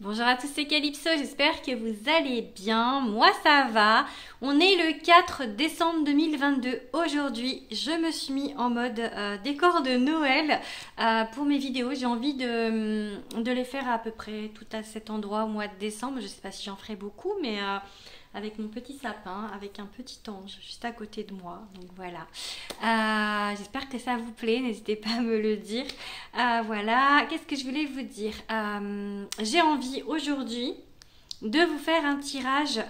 Bonjour à tous, c'est Calypso, j'espère que vous allez bien. Moi ça va. On est le 4 décembre 2022. Aujourd'hui, je me suis mis en mode décor de Noël pour mes vidéos. J'ai envie de les faire à peu près tout à cet endroit au mois de décembre. Je ne sais pas si j'en ferai beaucoup, mais avec mon petit sapin, avec un petit ange juste à côté de moi. Donc voilà. J'espère que ça vous plaît, n'hésitez pas à me le dire. Voilà, qu'est-ce que je voulais vous dire? J'ai envie aujourd'hui de vous faire un tirage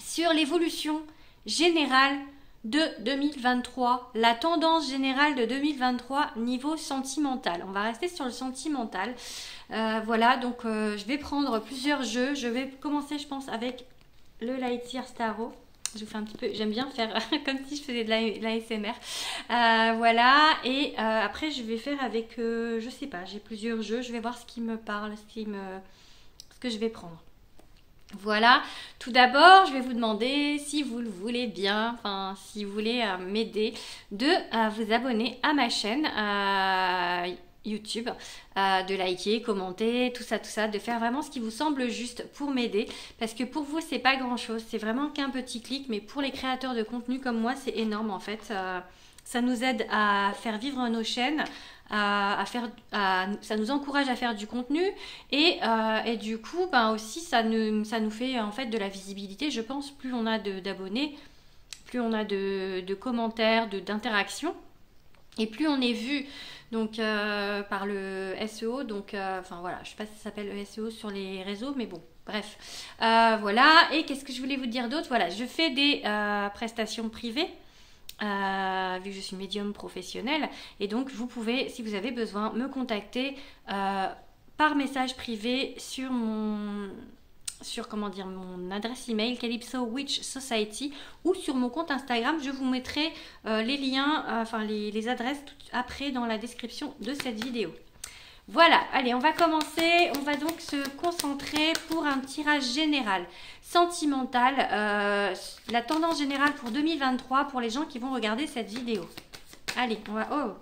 sur l'évolution générale de 2023, la tendance générale de 2023 niveau sentimental. On va rester sur le sentimental. Voilà, donc je vais prendre plusieurs jeux. Je vais commencer, je pense, avec le Lightyear Starro. Je vous fais un petit peu, j'aime bien faire comme si je faisais de l'ASMR. Voilà, et après je vais faire avec, je sais pas, j'ai plusieurs jeux. Je vais voir ce qui me parle, ce que je vais prendre. Voilà, tout d'abord, je vais vous demander, si vous le voulez bien, enfin, si vous voulez m'aider, de vous abonner à ma chaîne YouTube, de liker, commenter, tout ça, de faire vraiment ce qui vous semble juste pour m'aider. Parce que pour vous, c'est pas grand chose, c'est vraiment qu'un petit clic, mais pour les créateurs de contenu comme moi, c'est énorme en fait. Ça nous aide à faire vivre nos chaînes. Ça nous encourage à faire du contenu et du coup aussi ça nous fait en fait de la visibilité. Je pense plus on a d'abonnés, plus on a de commentaires, d'interactions et plus on est vu donc par le SEO. Donc enfin voilà, je sais pas si ça s'appelle le SEO sur les réseaux, mais bon bref, voilà. Et qu'est-ce que je voulais vous dire d'autre? Voilà, je fais des prestations privées. Vu que je suis médium professionnel, et donc vous pouvez, si vous avez besoin, me contacter par message privé sur mon adresse email Calypso Witch Society, ou sur mon compte Instagram. Je vous mettrai les liens, enfin les adresses après dans la description de cette vidéo. Voilà, allez, on va commencer. On va donc se concentrer pour un tirage général sentimental, la tendance générale pour 2023 pour les gens qui vont regarder cette vidéo. Allez, on va... Oh,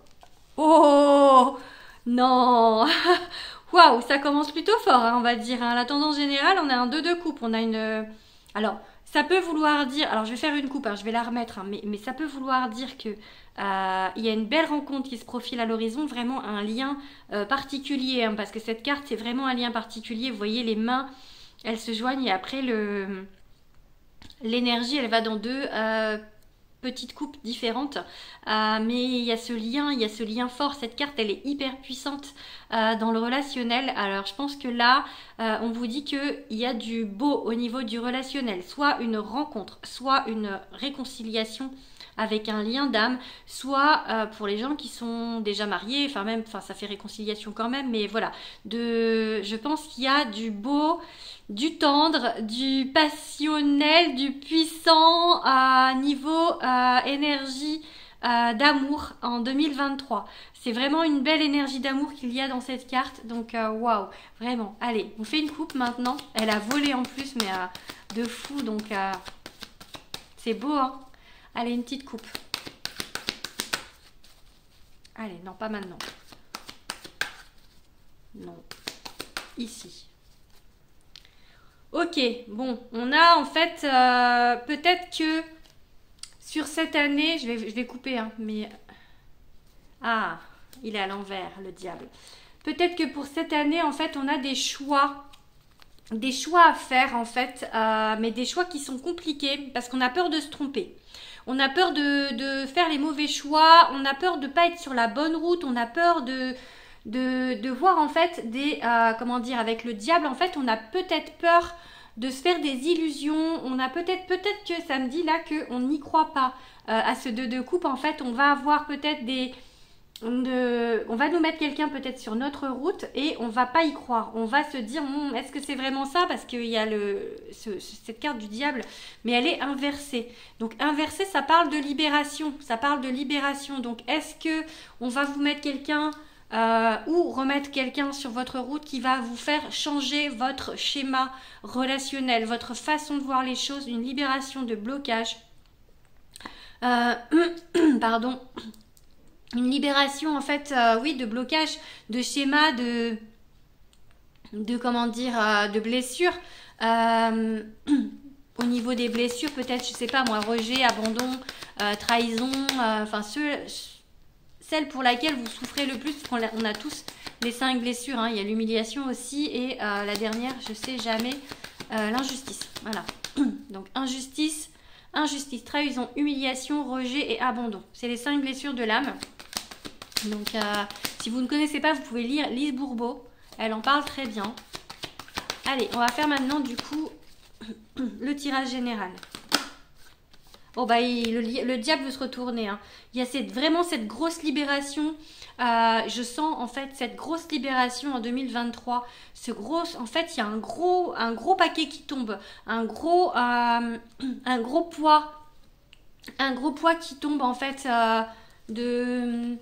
oh non. Waouh, ça commence plutôt fort, hein, on va dire. Hein. La tendance générale, on a un 2 de coupe. On a une... Alors, ça peut vouloir dire... Alors, je vais faire une coupe, hein, je vais la remettre. Hein, mais ça peut vouloir dire que... il y a une belle rencontre qui se profile à l'horizon, vraiment un lien particulier, hein, parce que cette carte c'est vraiment un lien particulier. Vous voyez, les mains elles se joignent et après l'énergie elle va dans deux petites coupes différentes, mais il y a ce lien fort. Cette carte elle est hyper puissante dans le relationnel. Alors je pense que là on vous dit qu'il y a du beau au niveau du relationnel, soit une rencontre, soit une réconciliation avec un lien d'âme, soit pour les gens qui sont déjà mariés, enfin ça fait réconciliation quand même, mais voilà, je pense qu'il y a du beau, du tendre, du passionnel, du puissant à niveau énergie d'amour en 2023. C'est vraiment une belle énergie d'amour qu'il y a dans cette carte, donc waouh, vraiment. Allez, on fait une coupe maintenant. Elle a volé en plus, mais de fou, donc c'est beau, hein. Allez, une petite coupe. Allez, non, pas maintenant. Non. Ici. Ok, bon, on a en fait, peut-être que sur cette année, je vais couper, hein, mais... Ah, il est à l'envers, le diable. Peut-être que pour cette année, en fait, on a des choix à faire, en fait, mais des choix qui sont compliqués, parce qu'on a peur de se tromper. On a peur de faire les mauvais choix, on a peur de ne pas être sur la bonne route, on a peur de voir en fait des... comment dire, avec le diable, en fait, on a peut-être peur de se faire des illusions. On a peut-être que ça me dit là qu'on n'y croit pas à ce 2 de coupe. En fait, on va avoir peut-être on va nous mettre quelqu'un peut-être sur notre route et on va pas y croire. On va se dire, est-ce que c'est vraiment ça? Parce qu'il y a cette carte du diable, mais elle est inversée. Donc inversée, ça parle de libération. Ça parle de libération. Donc est-ce que on va vous mettre quelqu'un ou remettre quelqu'un sur votre route qui va vous faire changer votre schéma relationnel, votre façon de voir les choses, une libération de blocage. Pardon. Une libération en fait, oui, de blocage, de schéma, comment dire, de blessures. Au niveau des blessures, peut-être, je sais pas moi, rejet, abandon, trahison, enfin celle pour laquelle vous souffrez le plus, parce qu'on a tous les 5 blessures, hein. Il y a l'humiliation aussi, et la dernière, je sais jamais, l'injustice. Voilà. Donc injustice, trahison, humiliation, rejet et abandon. C'est les 5 blessures de l'âme. Donc si vous ne connaissez pas, vous pouvez lire Lise Bourbeau. Elle en parle très bien. Allez, on va faire maintenant du coup le tirage général. Bon bah le diable veut se retourner, hein. Il y a vraiment cette grosse libération. Je sens en fait cette grosse libération en 2023. En fait, il y a un gros paquet qui tombe, un gros poids qui tombe en fait de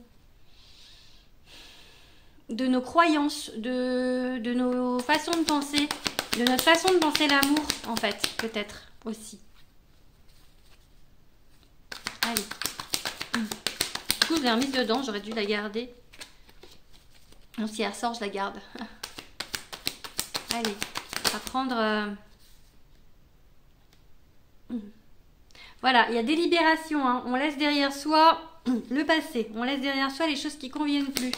nos croyances, de nos façons de penser, de notre façon de penser l'amour en fait, peut-être aussi. Allez. Du coup, je l'ai remise dedans, j'aurais dû la garder. Donc, si elle ressort, je la garde. Allez, on va prendre... Voilà, il y a des libérations, hein. On laisse derrière soi le passé. On laisse derrière soi les choses qui ne conviennent plus.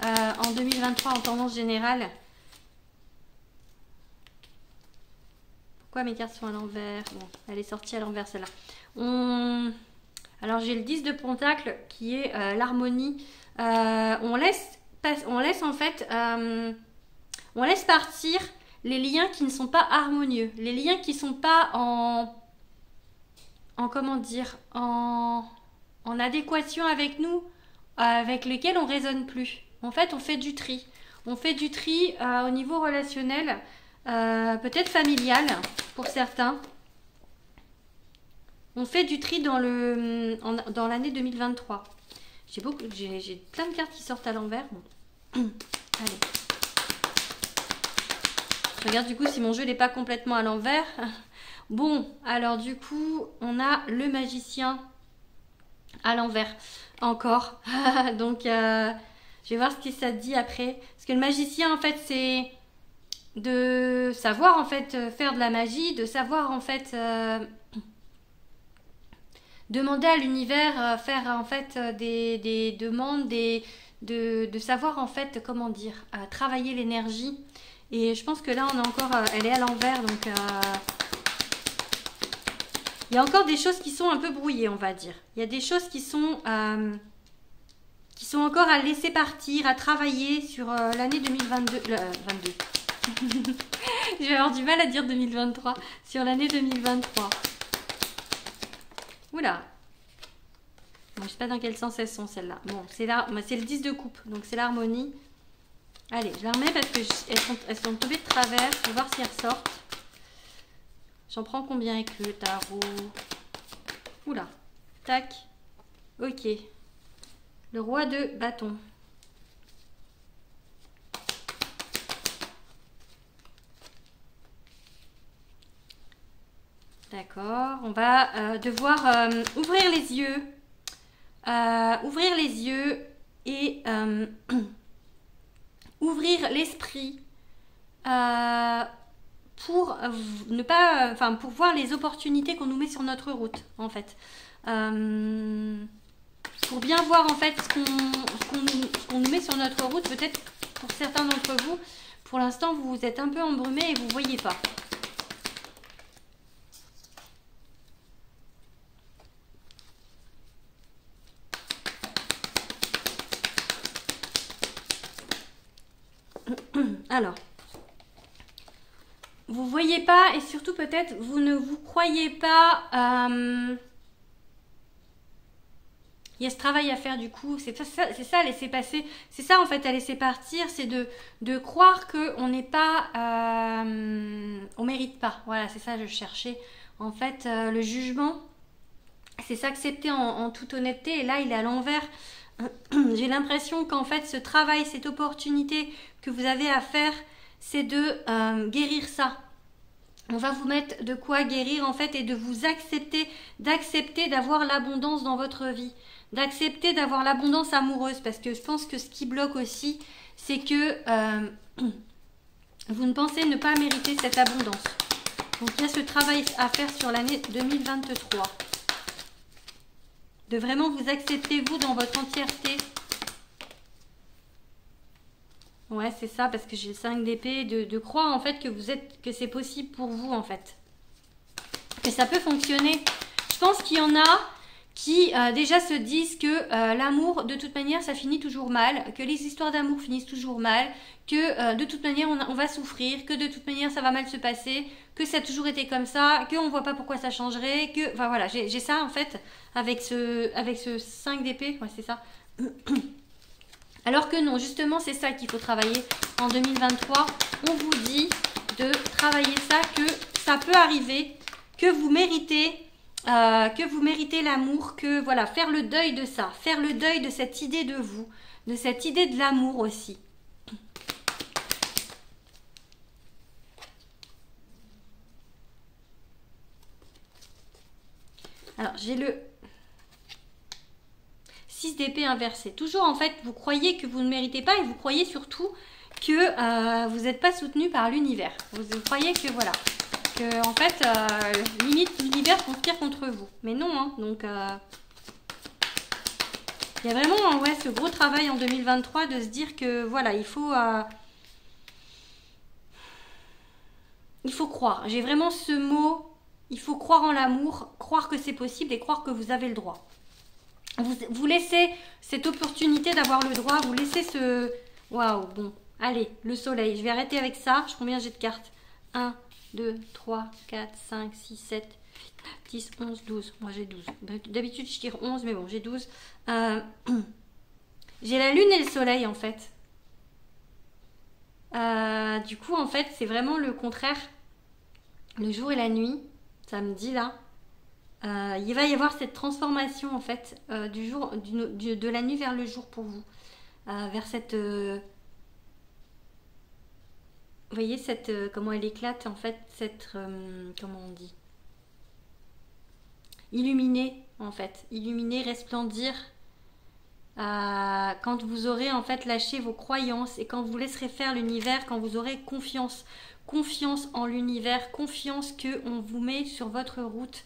En 2023, en tendance générale. Pourquoi mes cartes sont à l'envers? Bon, elle est sortie à l'envers, celle-là. Alors j'ai le 10 de Pentacle qui est l'harmonie. On laisse en fait, on laisse partir les liens qui ne sont pas harmonieux, les liens qui ne sont pas en comment dire, en adéquation avec nous, avec lesquels on résonne plus. En fait, on fait du tri. On fait du tri au niveau relationnel, peut-être familial pour certains. On fait du tri dans l'année 2023. J'ai plein de cartes qui sortent à l'envers. Bon. Allez. Je regarde du coup si mon jeu n'est pas complètement à l'envers. Bon, alors du coup, on a le magicien à l'envers. Encore. Donc, je vais voir ce que ça dit après. Parce que le magicien, en fait, c'est de savoir, en fait, faire de la magie, de savoir, en fait... demander à l'univers, faire en fait des demandes, de savoir en fait, comment dire, travailler l'énergie. Et je pense que là, on a encore, elle est à l'envers, donc il y a encore des choses qui sont un peu brouillées, on va dire. Il y a des choses qui sont encore à laisser partir, à travailler sur l'année 2022. 22. Je vais avoir du mal à dire 2023, sur l'année 2023. Oula. Bon, je sais pas dans quel sens elles sont celles-là. Bon, c'est le 10 de coupe, donc c'est l'harmonie. Allez, je la remets parce que elles sont tombées de travers. Je vais voir si elles ressortent. J'en prends combien avec le tarot? Oula. Tac. Ok. Le roi de bâton. D'accord. On va devoir ouvrir les yeux. Ouvrir les yeux et ouvrir l'esprit pour ne pas, pour voir les opportunités qu'on nous met sur notre route, en fait. Pour bien voir en fait ce qu'on nous met sur notre route, peut-être pour certains d'entre vous, pour l'instant vous êtes un peu embrumés et vous ne voyez pas. Alors, vous voyez pas et surtout peut-être vous ne vous croyez pas. Il y a ce travail à faire du coup. C'est ça à laisser passer. C'est ça en fait à laisser partir. C'est de croire qu'on n'est pas. On mérite pas. Voilà, c'est ça que je cherchais. En fait, le jugement, c'est s'accepter en toute honnêteté. Et là, il est à l'envers. J'ai l'impression qu'en fait ce travail, cette opportunité que vous avez à faire, c'est de guérir ça. On va vous mettre de quoi guérir en fait et de vous accepter, d'accepter d'avoir l'abondance dans votre vie, d'accepter d'avoir l'abondance amoureuse, parce que je pense que ce qui bloque aussi, c'est que Vous ne pensez ne pas mériter cette abondance. Donc il y a ce travail à faire sur l'année 2023. De vraiment vous accepter, vous, dans votre entièreté. Ouais, c'est ça, parce que j'ai le 5 d'épée, de croire en fait que vous êtes, que c'est possible pour vous en fait. Que ça peut fonctionner. Je pense qu'il y en a qui déjà se disent que l'amour, de toute manière, ça finit toujours mal, que les histoires d'amour finissent toujours mal, que de toute manière, on va souffrir, que de toute manière, ça va mal se passer, que ça a toujours été comme ça, qu'on ne voit pas pourquoi ça changerait, que... Enfin voilà, j'ai ça en fait, avec ce 5 d'épée, ouais c'est ça. Alors que non, justement, c'est ça qu'il faut travailler en 2023. On vous dit de travailler ça, que ça peut arriver, que vous méritez l'amour, que voilà, faire le deuil de ça, faire le deuil de cette idée de vous, de cette idée de l'amour aussi. Alors, j'ai le 6 d'épée inversé. Toujours, en fait, vous croyez que vous ne méritez pas et vous croyez surtout que vous n'êtes pas soutenu par l'univers. Vous croyez que, voilà, que, en fait, limite, l'univers conspire contre vous. Mais non, hein, donc... il y a vraiment ouais, ce gros travail en 2023 de se dire que, voilà, il faut croire. J'ai vraiment ce mot, il faut croire en l'amour, croire que c'est possible et croire que vous avez le droit. Vous laissez cette opportunité d'avoir le droit, vous laissez ce... Waouh, bon, allez, le soleil. Je vais arrêter avec ça. Combien j'ai de cartes? 1, 2, 3, 4, 5, 6, 7, 8, 9, 10, 11, 12. Moi, j'ai 12. D'habitude, je tire 11, mais bon, j'ai 12. J'ai la lune et le soleil, en fait. Du coup, en fait, c'est vraiment le contraire. Le jour et la nuit, ça me dit là. Il va y avoir cette transformation en fait de la nuit vers le jour pour vous, vers cette, vous voyez cette comment elle éclate en fait, cette comment on dit, illuminer en fait, illuminer, resplendir, quand vous aurez en fait lâché vos croyances et quand vous laisserez faire l'univers, quand vous aurez confiance en l'univers, confiance que on vous met sur votre route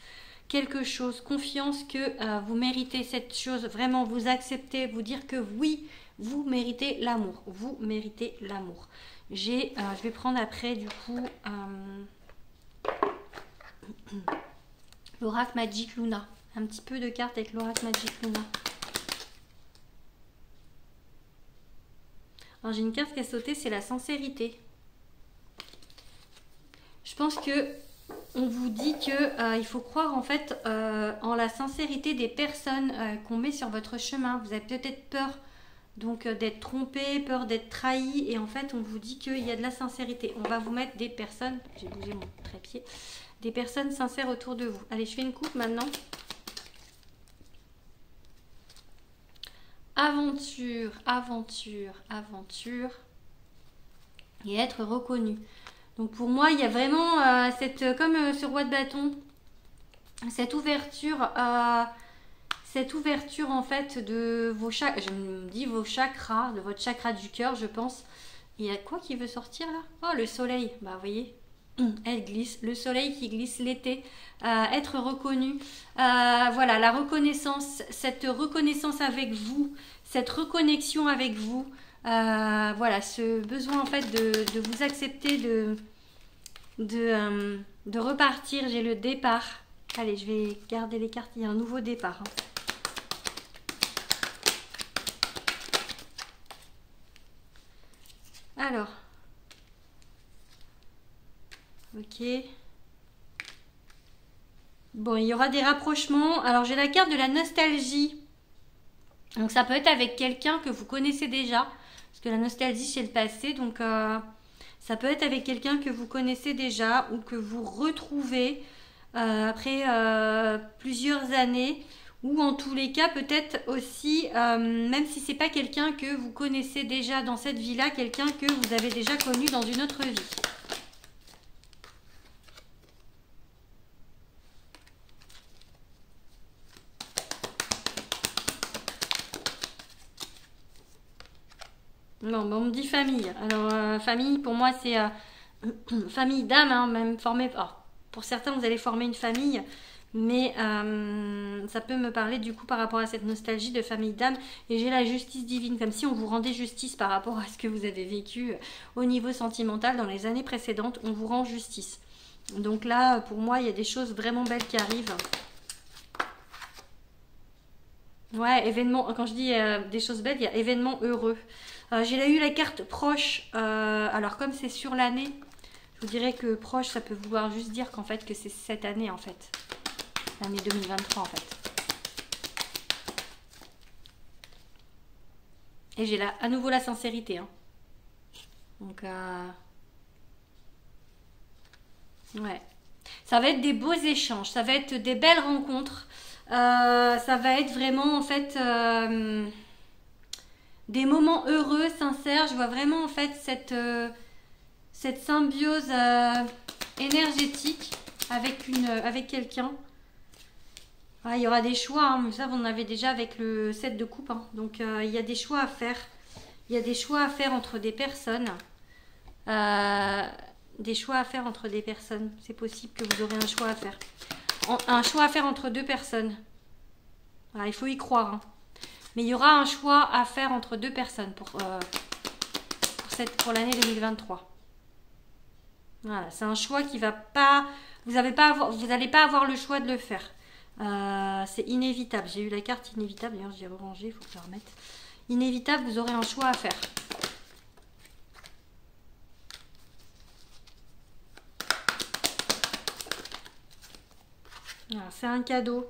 quelque chose, confiance que vous méritez cette chose, vraiment vous acceptez, vous dire que oui, vous méritez l'amour, vous méritez l'amour. Je vais prendre après du coup l'oracle Magic Luna, un petit peu de cartes avec l'oracle Magic Luna. Alors j'ai une carte qui a sauté, c'est la sincérité. Je pense que on vous dit que il faut croire en fait en la sincérité des personnes qu'on met sur votre chemin. Vous avez peut-être peur donc d'être trompé, peur d'être trahi, et en fait on vous dit qu'il y a de la sincérité. On va vous mettre des personnes, j'ai bougé mon trépied, des personnes sincères autour de vous. Allez, je fais une coupe maintenant. Aventure, aventure, aventure, et être reconnu. Donc pour moi, il y a vraiment comme ce roi de bâton, cette ouverture en fait de vos chakras, je me dis vos chakras, de votre chakra du cœur, je pense. Il y a quoi qui veut sortir là? Oh, le soleil, bah vous voyez, elle glisse, le soleil qui glisse l'été, être reconnu, voilà, la reconnaissance, cette reconnaissance avec vous, cette reconnexion avec vous. Voilà, ce besoin en fait de vous accepter, de repartir. J'ai le départ. Allez, je vais garder les cartes, il y a un nouveau départ. Alors, ok. Bon, il y aura des rapprochements. Alors, j'ai la carte de la nostalgie. Donc, ça peut être avec quelqu'un que vous connaissez déjà. Parce que la nostalgie, c'est le passé. Donc, ça peut être avec quelqu'un que vous connaissez déjà ou que vous retrouvez après plusieurs années. Ou en tous les cas, peut-être aussi, même si c'est pas quelqu'un que vous connaissez déjà dans cette vie-là, quelqu'un que vous avez déjà connu dans une autre vie. Non, on me dit famille. Alors, famille, pour moi, c'est famille d'âme, hein, même formée. Alors, pour certains, vous allez former une famille, mais ça peut me parler du coup par rapport à cette nostalgie de famille d'âme. Et j'ai la justice divine, comme si on vous rendait justice par rapport à ce que vous avez vécu au niveau sentimental dans les années précédentes. On vous rend justice. Donc là, pour moi, il y a des choses vraiment belles qui arrivent. Ouais, événement. Quand je dis des choses belles, il y a événement heureux. J'ai eu la carte proche. Alors comme c'est sur l'année, je vous dirais que proche, ça peut vouloir juste dire qu'en fait que c'est cette année en fait. L'année 2023 en fait. Et j'ai là à nouveau la sincérité. Hein. Donc ouais. Ça va être des beaux échanges, ça va être des belles rencontres. Ça va être vraiment en fait des moments heureux, sincères. Je vois vraiment en fait cette symbiose énergétique avec quelqu'un. Ah, il y aura des choix, hein, mais ça vous en avez déjà avec le 7 de coupe. Hein. Donc il y a des choix à faire. Il y a des choix à faire entre des personnes. Des choix à faire entre des personnes. C'est possible que vous aurez un choix à faire. Un choix à faire entre deux personnes. Voilà, il faut y croire. Hein. Mais il y aura un choix à faire entre deux personnes pour l'année 2023. Voilà, c'est un choix qui va pas... Vous n'allez pas avoir le choix de le faire. C'est inévitable. J'ai eu la carte inévitable. D'ailleurs, j'ai rangé, il faut que je la remette. Inévitable, vous aurez un choix à faire. Voilà, c'est un cadeau.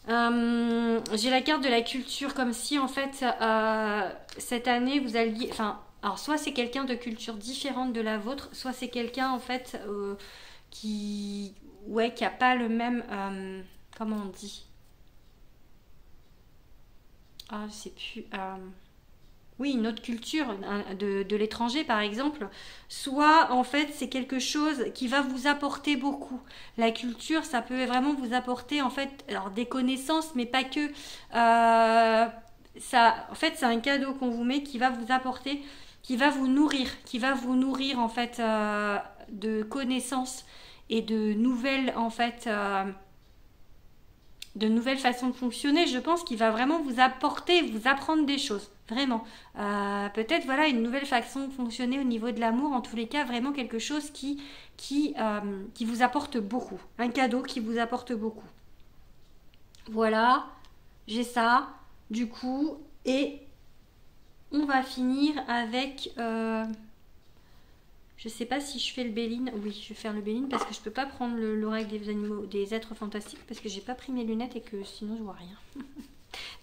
J'ai la carte de la culture, comme si en fait cette année vous alliez, enfin, alors soit c'est quelqu'un de culture différente de la vôtre, soit c'est quelqu'un en fait qui a pas le même, comment on dit, je sais plus, oui, une autre culture de l'étranger par exemple, soit en fait c'est quelque chose qui va vous apporter beaucoup. La culture, ça peut vraiment vous apporter en fait alors des connaissances, mais pas que. Ça, en fait, c'est un cadeau qu'on vous met qui va vous apporter, qui va vous nourrir en fait de connaissances et de nouvelles en fait. De nouvelles façons de fonctionner, je pense qu'il va vraiment vous apporter, vous apprendre des choses, vraiment. Peut-être voilà une nouvelle façon de fonctionner au niveau de l'amour, en tous les cas vraiment quelque chose qui vous apporte beaucoup, un cadeau qui vous apporte beaucoup. Voilà, j'ai ça, du coup, et on va finir avec... je sais pas si je fais le Béline. Oui, je vais faire le Béline parce que je peux pas prendre l'oracle des animaux, des êtres fantastiques parce que j'ai pas pris mes lunettes et que sinon je vois rien.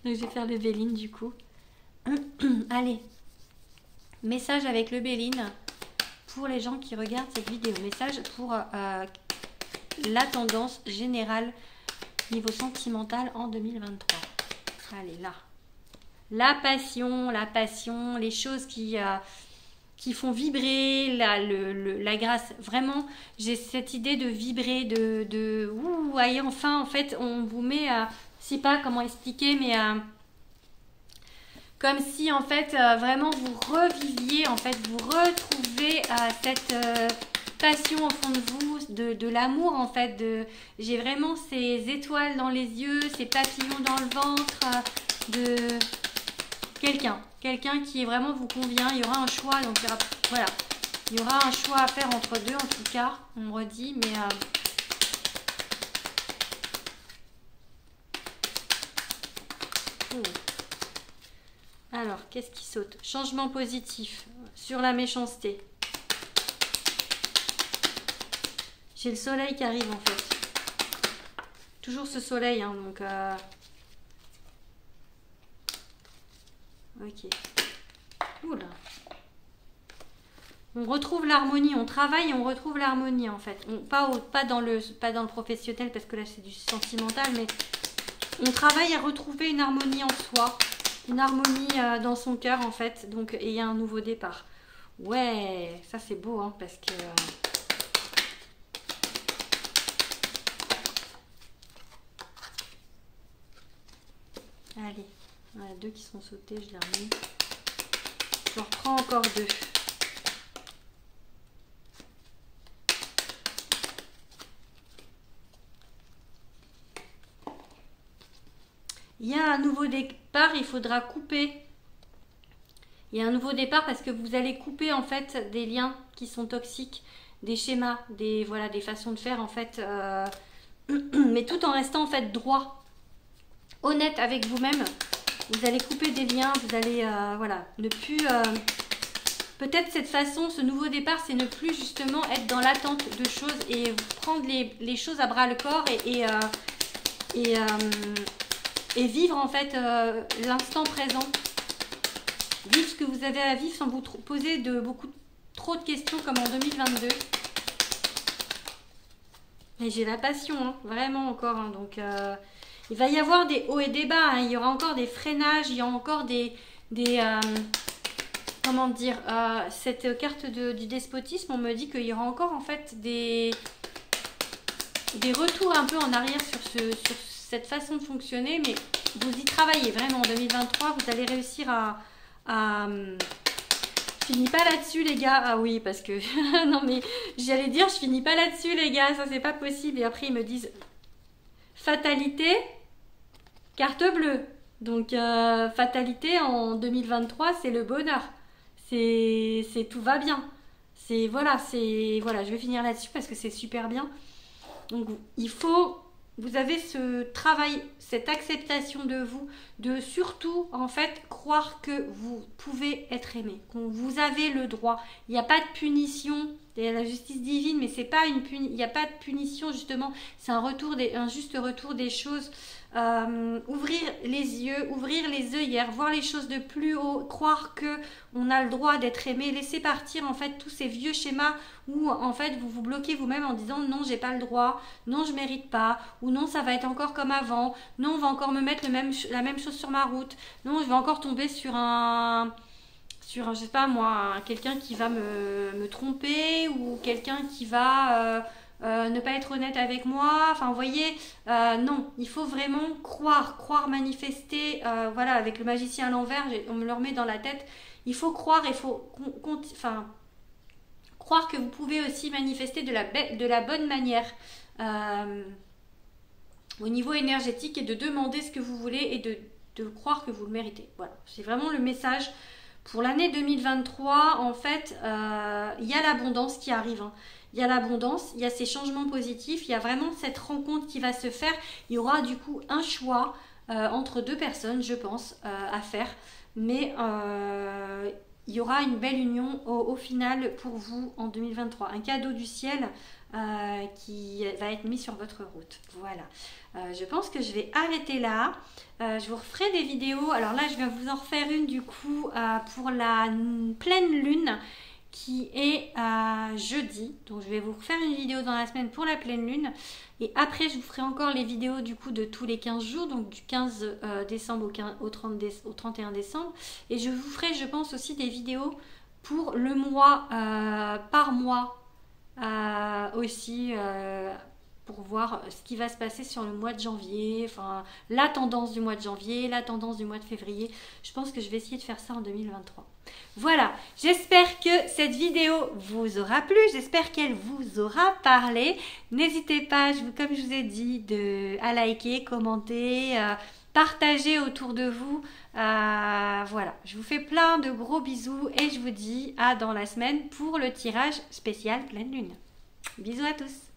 Donc je vais faire le Béline du coup. Allez, message avec le Béline pour les gens qui regardent cette vidéo. Message pour la tendance générale niveau sentimental en 2023. Allez, là. La passion, les choses qui font vibrer la grâce. Vraiment, j'ai cette idée de vibrer, vous voyez, enfin, en fait, on vous met, je sais pas comment expliquer, mais comme si, en fait, vraiment, vous reviviez, en fait, vous retrouvez cette passion au fond de vous, de l'amour, en fait. J'ai vraiment ces étoiles dans les yeux, ces papillons dans le ventre, de... Quelqu'un qui vraiment vous convient, il y aura un choix, donc voilà, il y aura un choix à faire entre deux en tout cas, on me redit, mais alors, qu'est-ce qui saute? Changement positif sur la méchanceté. J'ai le soleil qui arrive en fait. Toujours ce soleil, hein, donc... Ok. Oula. On retrouve l'harmonie, on travaille et on retrouve l'harmonie en fait. Pas dans le professionnel parce que là c'est du sentimental, mais on travaille à retrouver une harmonie en soi, une harmonie dans son cœur en fait. Donc et il y a un nouveau départ. Ouais, ça c'est beau hein, parce que... Allez. Voilà, deux qui sont sautés, je les remets. J'en reprends encore 2. Il y a un nouveau départ, il faudra couper. Il y a un nouveau départ parce que vous allez couper en fait des liens qui sont toxiques, des schémas, des façons de faire en fait, mais tout en restant en fait droit, honnête avec vous-même. Vous allez couper des liens, vous allez ne plus. Peut-être cette façon, ce nouveau départ, c'est ne plus justement être dans l'attente de choses et prendre les choses à bras le corps et vivre en fait l'instant présent. Vivre ce que vous avez à vivre sans vous poser trop de questions comme en 2022. Et j'ai la passion, hein, vraiment encore. Hein, donc il va y avoir des hauts et des bas. Hein, il y aura encore des freinages, il y aura encore comment dire, cette carte du despotisme, on me dit qu'il y aura encore en fait des retours un peu en arrière sur cette façon de fonctionner, mais vous y travaillez vraiment en 2023, vous allez réussir je finis pas là-dessus les gars, ah oui parce que non mais j'allais dire je finis pas là-dessus les gars, ça c'est pas possible, et après ils me disent fatalité, carte bleue, donc fatalité en 2023 c'est le bonheur, c'est tout va bien, voilà, je vais finir là-dessus parce que c'est super bien. Donc vous avez ce travail, cette acceptation de vous, de surtout en fait croire que vous pouvez être aimé, que vous avez le droit. Il n'y a pas de punition, il y a la justice divine, mais c'est pas il n'y a pas de punition justement, c'est un juste retour des choses. Ouvrir les yeux, ouvrir les œillères, voir les choses de plus haut, croire que on a le droit d'être aimé, laisser partir en fait tous ces vieux schémas où en fait vous vous bloquez vous-même en disant non j'ai pas le droit, non je mérite pas, ou non ça va être encore comme avant, non on va encore me mettre la même chose sur ma route, non je vais encore tomber sur je sais pas moi, quelqu'un qui va me tromper, ou quelqu'un qui va ne pas être honnête avec moi, enfin vous voyez, non, il faut vraiment croire, manifester, voilà, avec le magicien à l'envers, on me le remet dans la tête, il faut croire, il faut croire que vous pouvez aussi manifester de la bonne manière au niveau énergétique, et de demander ce que vous voulez et de croire que vous le méritez. Voilà, c'est vraiment le message pour l'année 2023. En fait, il y a l'abondance qui arrive, hein. Il y a l'abondance, il y a ces changements positifs, il y a vraiment cette rencontre qui va se faire. Il y aura du coup un choix entre deux personnes, je pense, à faire. Mais il y aura une belle union au final pour vous en 2023. Un cadeau du ciel qui va être mis sur votre route. Voilà. Je pense que je vais arrêter là. Je vous referai des vidéos. Alors là, je vais vous en refaire une du coup pour la pleine lune, qui est jeudi. Donc je vais vous refaire une vidéo dans la semaine pour la pleine lune, et après je vous ferai encore les vidéos du coup de tous les 15 jours, donc du 15 décembre au 31 décembre, et je vous ferai, je pense, aussi des vidéos pour le mois par mois aussi, pour voir ce qui va se passer sur le mois de janvier, enfin la tendance du mois de janvier, la tendance du mois de février. Je pense que je vais essayer de faire ça en 2023. Voilà, j'espère que cette vidéo vous aura plu, j'espère qu'elle vous aura parlé. N'hésitez pas, comme je vous ai dit, à liker, commenter, partager autour de vous. Voilà, je vous fais plein de gros bisous et je vous dis à dans la semaine pour le tirage spécial pleine lune. Bisous à tous.